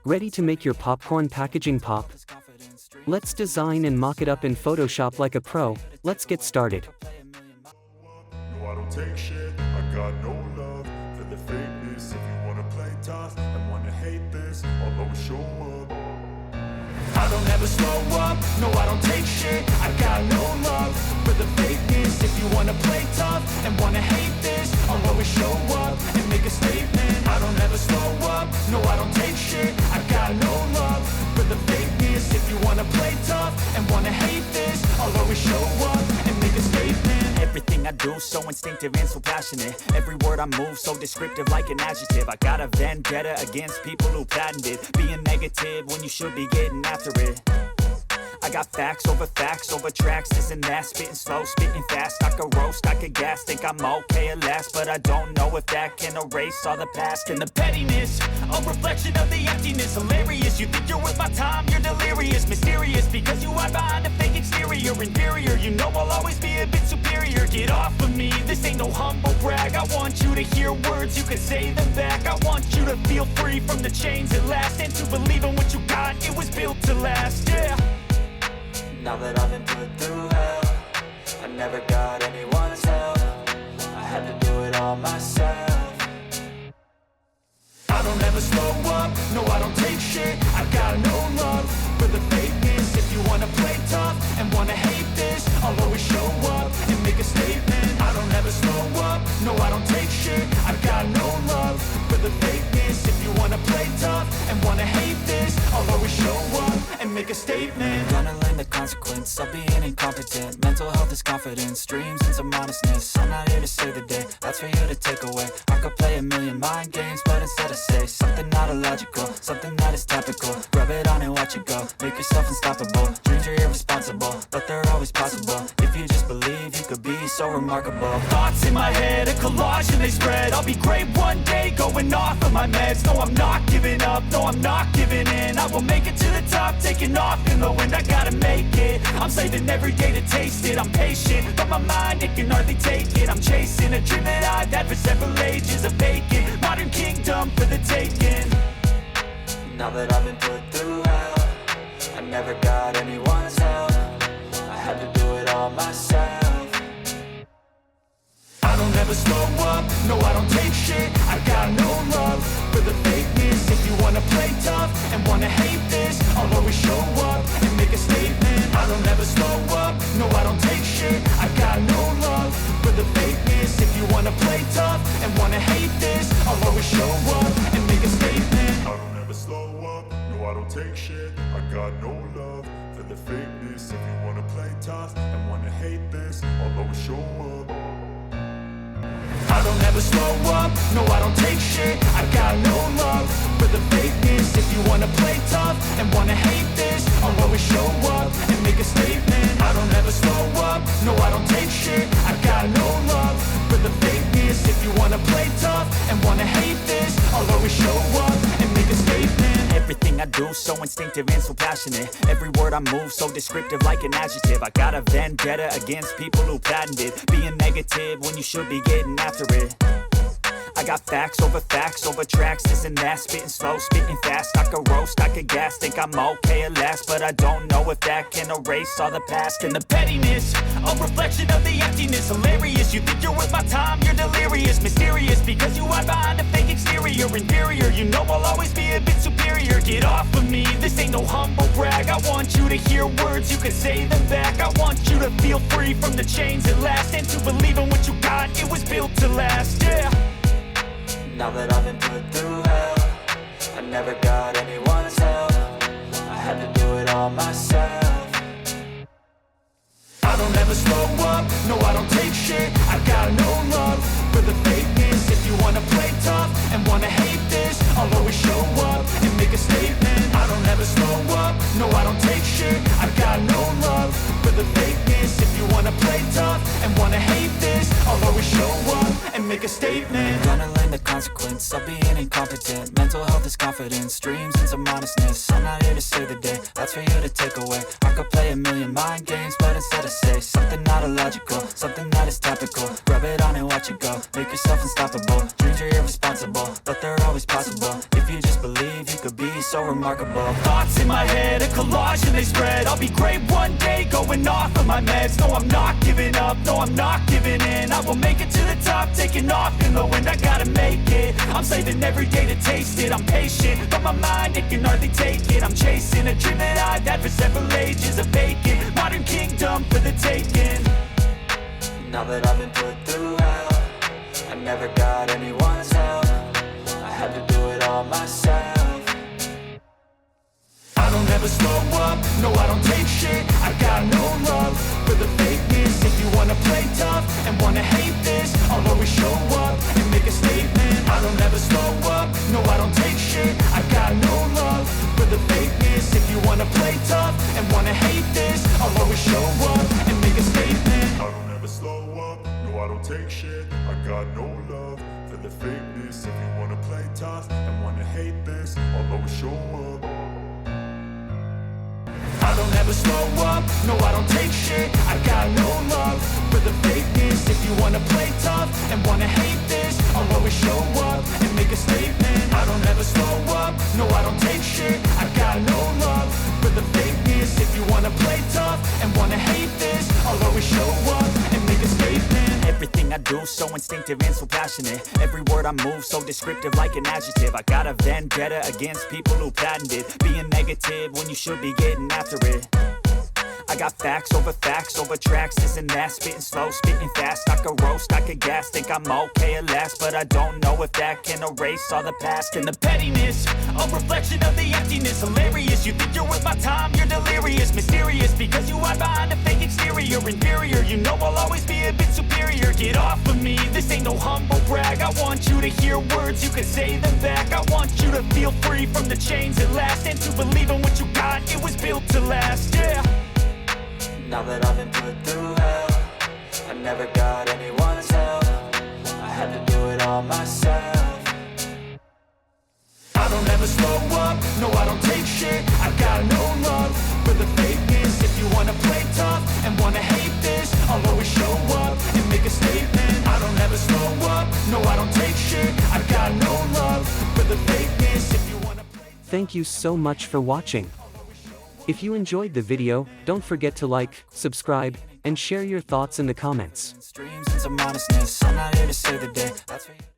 Ready to make your popcorn packaging pop? Let's design and mock it up in Photoshop like a pro. Let's get started. No, I don't take shit, I got no love for the fakeness. If you wanna play tough and wanna hate this, I'll always show up. I don't ever slow up, no I don't take shit, I got no love for the fakeness. If you wanna play tough and wanna hate this, I'll always show up and make a statement. I don't ever slow up, no I don't take shit, I got no love for the fakeness. If you wanna play tough and wanna hate this, I'll always show up and make a statement. Everything I do so instinctive and so passionate. Every word I move so descriptive like an adjective. I got a vendetta against people who patented being negative when you should be getting after it. I got facts over tracks, this and that. Spitting slow, spitting fast, I could roast, I could gas. Think I'm okay at last, but I don't know if that can erase all the past. And the pettiness, a reflection of the emptiness. Hilarious, you think you're worth my time, you're delirious. Mysterious, because you hide behind a fake exterior. Inferior, you know I'll always be a bit superior. Get off of me, this ain't no humble brag. I want you to hear words, you can say them back. I want you to feel free from the chains at last, and to believe in what you got, it was built to last, yeah. Now that I've been put through hell, I never got anyone's help. I had to do it all myself. I don't ever slow up, no I don't take shit, I got no love for the fakeness. If you wanna play tough and wanna hate this, I'll always show up and make a statement. I don't ever slow up, no I don't take shit, I got no love for the fakeness. If you wanna play tough and wanna hate this, I'll always show up and make a statement. Gonna learn the consequence of being incompetent. Mental health is confidence, dreams and some honestness. I'm not here to save the day, that's for you to take away. I could play a million mind games, but instead I say something not illogical, something that is topical. Rub it on and watch it go, make yourself unstoppable. Dreams are irresponsible, but they're always possible. If you just believe, you could be so remarkable. Thoughts in my head, a collage and they spread. I'll be great one day, going off of my meds. No, I'm not giving up, no, I'm not giving in. I will make it to the top, taking off in the wind. I gotta make it, I'm saving every day to taste it. I'm patient, but my mind, it can hardly take it. I'm chasing a dream that I've had for several ages. A vacant, modern kingdom for the taking. Now that I've been put through hell, I never got anyone's help. I had to do it all myself. I don't ever slow up, no I don't take shit, I got no love for the fakeness. If you wanna play tough and wanna hate this, I'll always show up and make a statement. I don't ever slow up, no I don't take shit, I got no love for the fakeness. If you wanna play tough and wanna hate this, I'll always show up and make a statement. I don't ever slow up, no I don't take shit, I got no love for the fakeness. If you wanna play tough and wanna hate this, I'll always show up. I don't ever slow up, no I don't take shit, I got no love for the fakeness. If you wanna play tough and wanna hate this, I'll always show up and make a statement. I don't ever slow up, no I don't take shit, I got no love for the fakeness. If you wanna play tough and wanna hate this, I'll always show up and make a statement. Everything I do so instinctive and so passionate. Every word I move so descriptive like an adjective. I got a vendetta against people who patented being negative when you should be getting after it. I got facts over tracks, this and that. Spitting slow, spitting fast, I could roast, I could gas. Think I'm okay at last, but I don't know if that can erase all the past. And the pettiness, a reflection of the emptiness. Hilarious, you think you're worth my time, you're delirious. Mysterious, because you hide behind a fake exterior. Inferior, you know I'll always be a bit superior. Get off of me, this ain't no humble brag. I want you to hear words, you can say them back. I want you to feel free from the chains at last, and to believe in what you got, it was built to last, yeah. Now that I've been put through hell, I never got anyone's help. I had to do it all myself. I don't ever slow up, no I don't take shit, I got no love for the fakeness. If you wanna play tough and wanna hate this, I'll always show up and make a statement. I don't ever slow up, no I don't take shit, I got no love for the fakeness. If you wanna play tough and wanna hate this, I'll always show up and make a statement. Gonna learn the consequence of being incompetent. Mental health is confidence. confidence, dreams and some honestness. I'm not here to save the day, that's for you to take away. I could play a million mind games, but instead I say something not illogical, something that is topical. Rub it on and watch it go, make yourself unstoppable. Dreams are irresponsible, but they're always possible. If you just believe, you could be so remarkable. Thoughts in my head, a collage and they spread. I'll be great one day, going off of my meds. No, I'm not giving up, no, I'm not giving in. I will make it to the top, taking off in the wind. I gotta make it, I'm saving every day to taste it. I'm patient, but my mind, it can hardly take it. I'm chasing a dream that I've had for several ages. A vacant, modern kingdom for the taking. Now that I've been put through hell, I never got anyone's help. I had to do it all myself. I don't ever slow up, no I don't take shit. I got no love for the fakeness. If you wanna play tough and wanna hate this, I'll always show up and make a statement. I don't ever slow up, no I don't take shit. I got no love for the fakeness. If you wanna play tough and wanna hate this, I'll always show up and make a statement. I don't ever slow up, no I don't take shit. I got no love for the fakeness. If you wanna play tough and wanna hate this, I'll always show up. I don't ever slow up, no I don't take shit. I got no love for the fakeness. If you wanna play tough and wanna hate this, I'll always show up and make a statement. I don't ever slow up, no I don't take shit. I got no love for the fakeness. If you wanna play tough and wanna hate this, I'll always show up and make a statement. Everything I do so instinctive and so passionate. Every word I move so descriptive like an adjective. I got a vendetta against people who patented being negative when you should be getting after it. I got facts over tracks, this and that. Spitting slow, spitting fast. I could roast, I could gas. Think I'm okay at last, but I don't know if that can erase all the past. And the pettiness, a reflection of the emptiness. Hilarious, you think you're worth my time, you're delirious. Mysterious, because you hide behind a fake exterior. Inferior, you know I'll always be a bit superior. Get off of me, this ain't no humble brag. I want you to hear words, you can say them back. I want you to feel free from the chains at last, and to believe in what you got, it was built to last, yeah. Now that I've been put through hell, I never got anyone's help. I had to do it all myself. I don't ever slow up, no I don't take shit. I got no love for the fakeness. If you wanna play tough and wanna hate this, I'll always show up and make a statement. I don't ever slow up, no I don't take shit. I got no love for the fakeness. If you wanna play. Thank you so much for watching. If you enjoyed the video, don't forget to like, subscribe, and share your thoughts in the comments. Dreams and some honestness. I'm not here to save the day, that's for you.